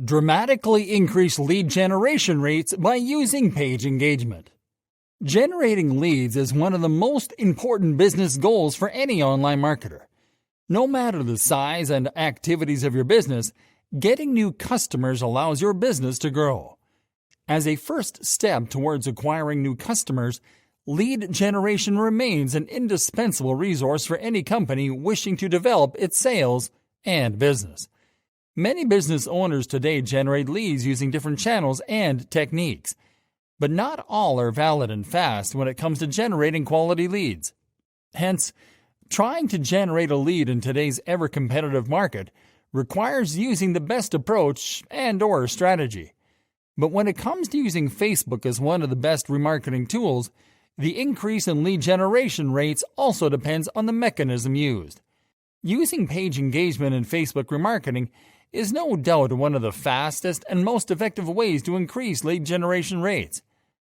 Dramatically increase lead generation rates by using page engagement. Generating leads is one of the most important business goals for any online marketer. No matter the size and activities of your business, getting new customers allows your business to grow. As a first step towards acquiring new customers, lead generation remains an indispensable resource for any company wishing to develop its sales and business. Many business owners today generate leads using different channels and techniques, but not all are valid and fast when it comes to generating quality leads. Hence, trying to generate a lead in today's ever-competitive market requires using the best approach and/or strategy. But when it comes to using Facebook as one of the best remarketing tools, the increase in lead generation rates also depends on the mechanism used. Using page engagement in Facebook remarketing is no doubt one of the fastest and most effective ways to increase lead generation rates.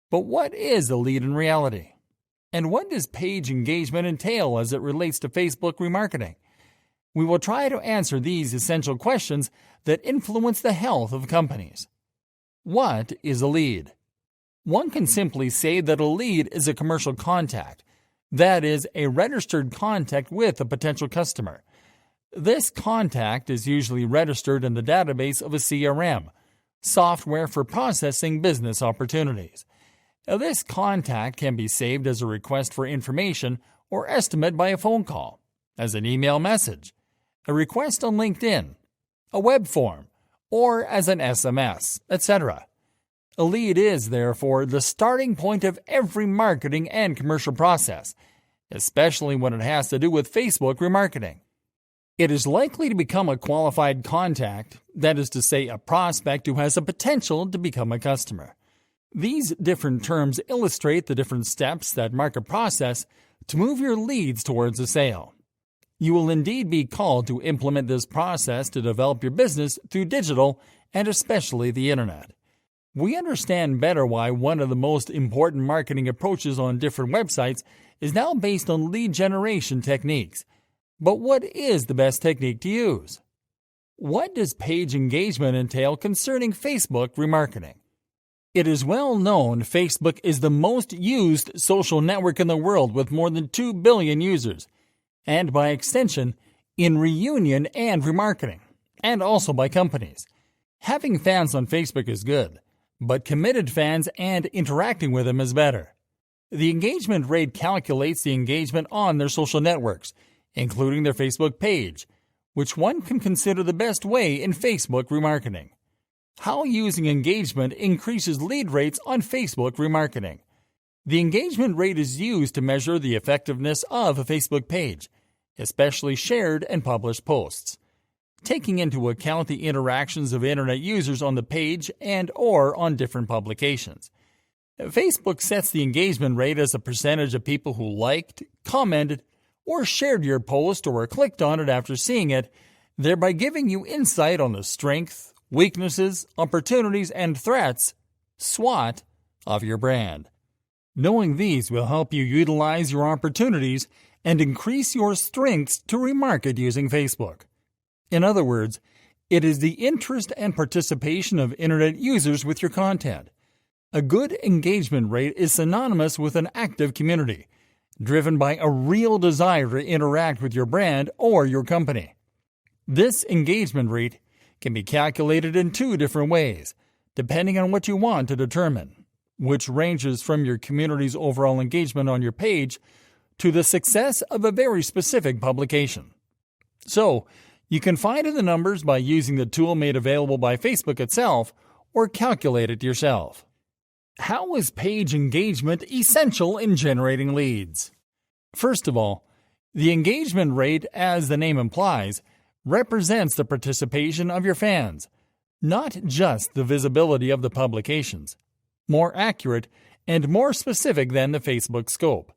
But what is a lead in reality? And what does page engagement entail as it relates to Facebook remarketing? We will try to answer these essential questions that influence the health of companies. What is a lead? One can simply say that a lead is a commercial contact, that is, a registered contact with a potential customer. This contact is usually registered in the database of a CRM, software for processing business opportunities. Now, this contact can be saved as a request for information or estimate by a phone call, as an email message, a request on LinkedIn, a web form, or as an SMS, etc. A lead is, therefore, the starting point of every marketing and commercial process, especially when it has to do with Facebook remarketing. It is likely to become a qualified contact, that is to say, a prospect who has the potential to become a customer. These different terms illustrate the different steps that mark a process to move your leads towards a sale. You will indeed be called to implement this process to develop your business through digital and especially the internet. We understand better why one of the most important marketing approaches on different websites is now based on lead generation techniques. But what is the best technique to use? What does page engagement entail concerning Facebook remarketing? It is well known Facebook is the most used social network in the world with more than 2 billion users, and by extension, in reunion and remarketing, and also by companies. Having fans on Facebook is good, but committed fans and interacting with them is better. The engagement rate calculates the engagement on their social networks, including their Facebook page, which one can consider the best way in Facebook remarketing. How using engagement increases lead rates on Facebook remarketing. The engagement rate is used to measure the effectiveness of a Facebook page, especially shared and published posts, taking into account the interactions of Internet users on the page and/or on different publications. Facebook sets the engagement rate as a percentage of people who liked, commented, or shared your post or clicked on it after seeing it, thereby giving you insight on the strength, weaknesses, opportunities, and threats, SWOT, of your brand. Knowing these will help you utilize your opportunities and increase your strengths to remarket using Facebook. In other words, it is the interest and participation of Internet users with your content. A good engagement rate is synonymous with an active community, driven by a real desire to interact with your brand or your company. This engagement rate can be calculated in 2 different ways, depending on what you want to determine, which ranges from your community's overall engagement on your page to the success of a very specific publication. So, you can find the numbers by using the tool made available by Facebook itself or calculate it yourself. How is page engagement essential in generating leads? First of all, the engagement rate, as the name implies, represents the participation of your fans, not just the visibility of the publications. More accurate and more specific than the Facebook scope.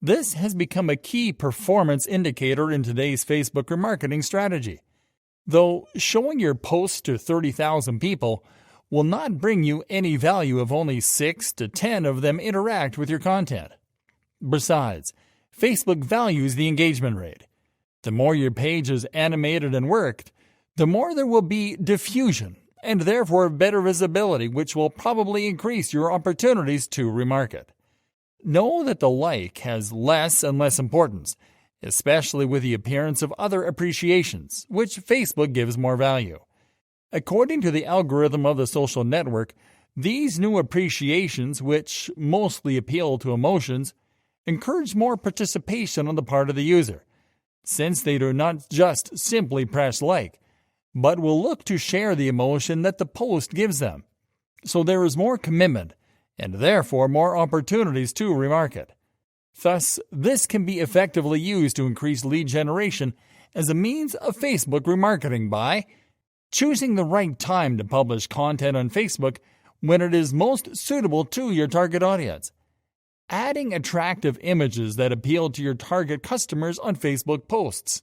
This has become a key performance indicator in today's Facebook remarketing strategy. Though showing your posts to 30,000 people will not bring you any value if only 6 to 10 of them interact with your content. Besides, Facebook values the engagement rate. The more your page is animated and worked, the more there will be diffusion, and therefore better visibility, which will probably increase your opportunities to remarket. Know that the like has less and less importance, especially with the appearance of other appreciations, which Facebook gives more value. According to the algorithm of the social network, these new appreciations, which mostly appeal to emotions, encourage more participation on the part of the user, since they do not just simply press like, but will look to share the emotion that the post gives them. So there is more commitment, and therefore more opportunities to remarket. Thus, this can be effectively used to increase lead generation as a means of Facebook remarketing by choosing the right time to publish content on Facebook when it is most suitable to your target audience, adding attractive images that appeal to your target customers on Facebook posts,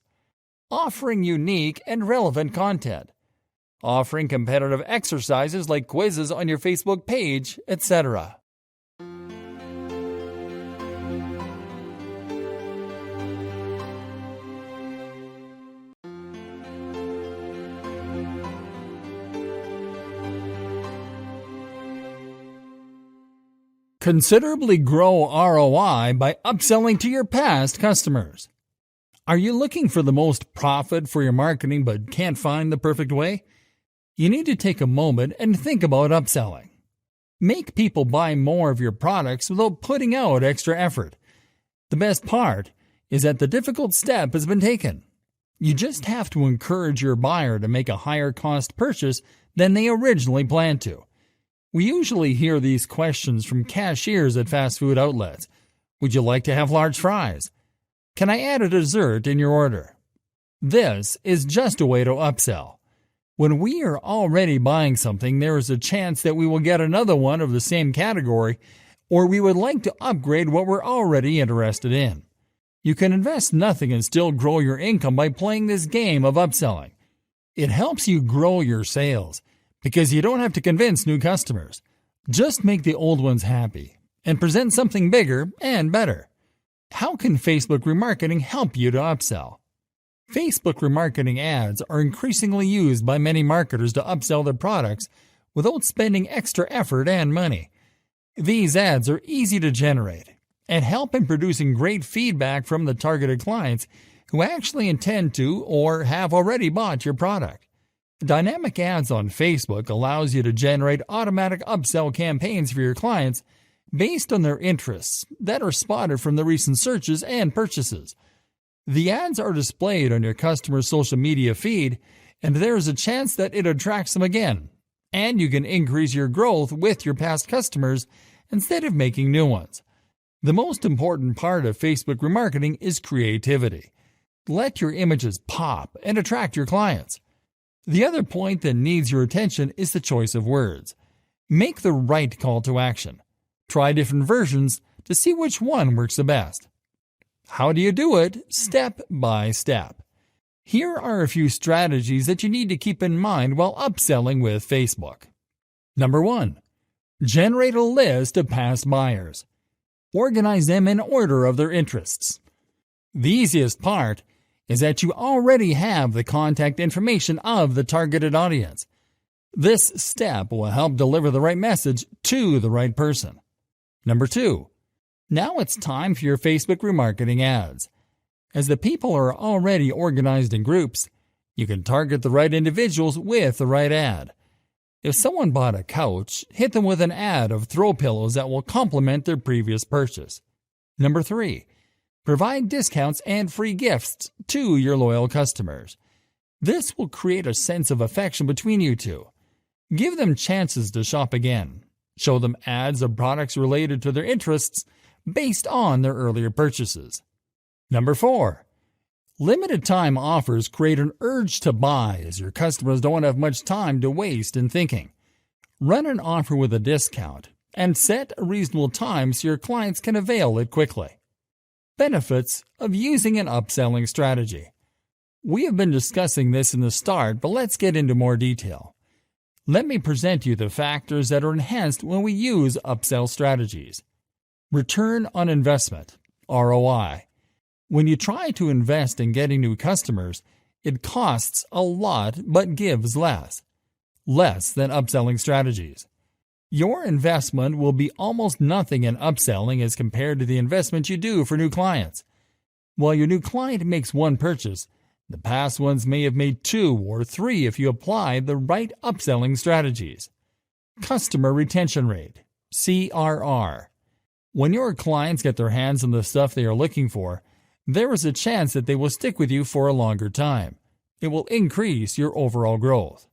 offering unique and relevant content, offering competitive exercises like quizzes on your Facebook page, etc. Considerably grow ROI by upselling to your past customers. Are you looking for the most profit for your marketing but can't find the perfect way? You need to take a moment and think about upselling. Make people buy more of your products without putting out extra effort. The best part is that the difficult step has been taken. You just have to encourage your buyer to make a higher cost purchase than they originally planned to. We usually hear these questions from cashiers at fast food outlets. Would you like to have large fries? Can I add a dessert in your order? This is just a way to upsell. When we are already buying something, there is a chance that we will get another one of the same category, or we would like to upgrade what we're already interested in. You can invest nothing and still grow your income by playing this game of upselling. It helps you grow your sales, because you don't have to convince new customers. Just make the old ones happy and present something bigger and better. How can Facebook remarketing help you to upsell? Facebook remarketing ads are increasingly used by many marketers to upsell their products without spending extra effort and money. These ads are easy to generate and help in producing great feedback from the targeted clients who actually intend to or have already bought your product. Dynamic ads on Facebook allows you to generate automatic upsell campaigns for your clients based on their interests that are spotted from the recent searches and purchases. The ads are displayed on your customer's social media feed, and there is a chance that it attracts them again, and you can increase your growth with your past customers instead of making new ones. The most important part of Facebook remarketing is creativity. Let your images pop and attract your clients. The other point that needs your attention is the choice of words. Make the right call to action. Try different versions to see which one works the best. How do you do it? Step by step. Here are a few strategies that you need to keep in mind while upselling with Facebook. Number 1. Generate a list of past buyers. Organize them in order of their interests. The easiest part is that you already have the contact information of the targeted audience. This step will help deliver the right message to the right person. Number 2. Now it's time for your Facebook remarketing ads. As the people are already organized in groups, you can target the right individuals with the right ad. If someone bought a couch, hit them with an ad of throw pillows that will complement their previous purchase. Number 3. Provide discounts and free gifts to your loyal customers. This will create a sense of affection between you two. Give them chances to shop again. Show them ads of products related to their interests based on their earlier purchases. Number 4. Limited time offers create an urge to buy as your customers don't have much time to waste in thinking. Run an offer with a discount and set a reasonable time so your clients can avail it quickly. Benefits of using an upselling strategy. We have been discussing this in the start, but let's get into more detail. Let me present you the factors that are enhanced when we use upsell strategies. Return on investment, ROI. When you try to invest in getting new customers, it costs a lot but gives less. less than upselling strategies. Your investment will be almost nothing in upselling as compared to the investment you do for new clients. While your new client makes one purchase, the past ones may have made 2 or 3 if you apply the right upselling strategies. Customer retention rate, CRR. When your clients get their hands on the stuff they are looking for, there is a chance that they will stick with you for a longer time. It will increase your overall growth.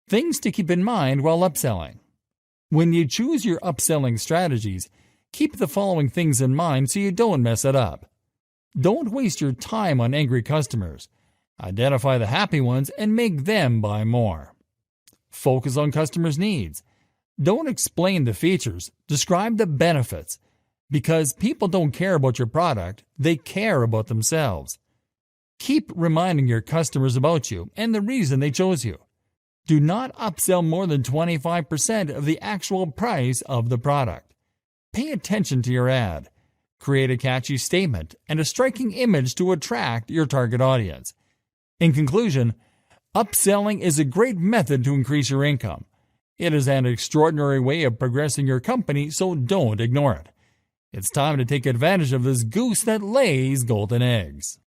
Things to keep in mind while upselling. When you choose your upselling strategies, keep the following things in mind so you don't mess it up. Don't waste your time on angry customers. Identify the happy ones and make them buy more. Focus on customers' needs. Don't explain the features, describe the benefits. Because people don't care about your product, they care about themselves. Keep reminding your customers about you and the reason they chose you. Do not upsell more than 25% of the actual price of the product. Pay attention to your ad. Create a catchy statement and a striking image to attract your target audience. In conclusion, upselling is a great method to increase your income. It is an extraordinary way of progressing your company, so don't ignore it. It's time to take advantage of this goose that lays golden eggs.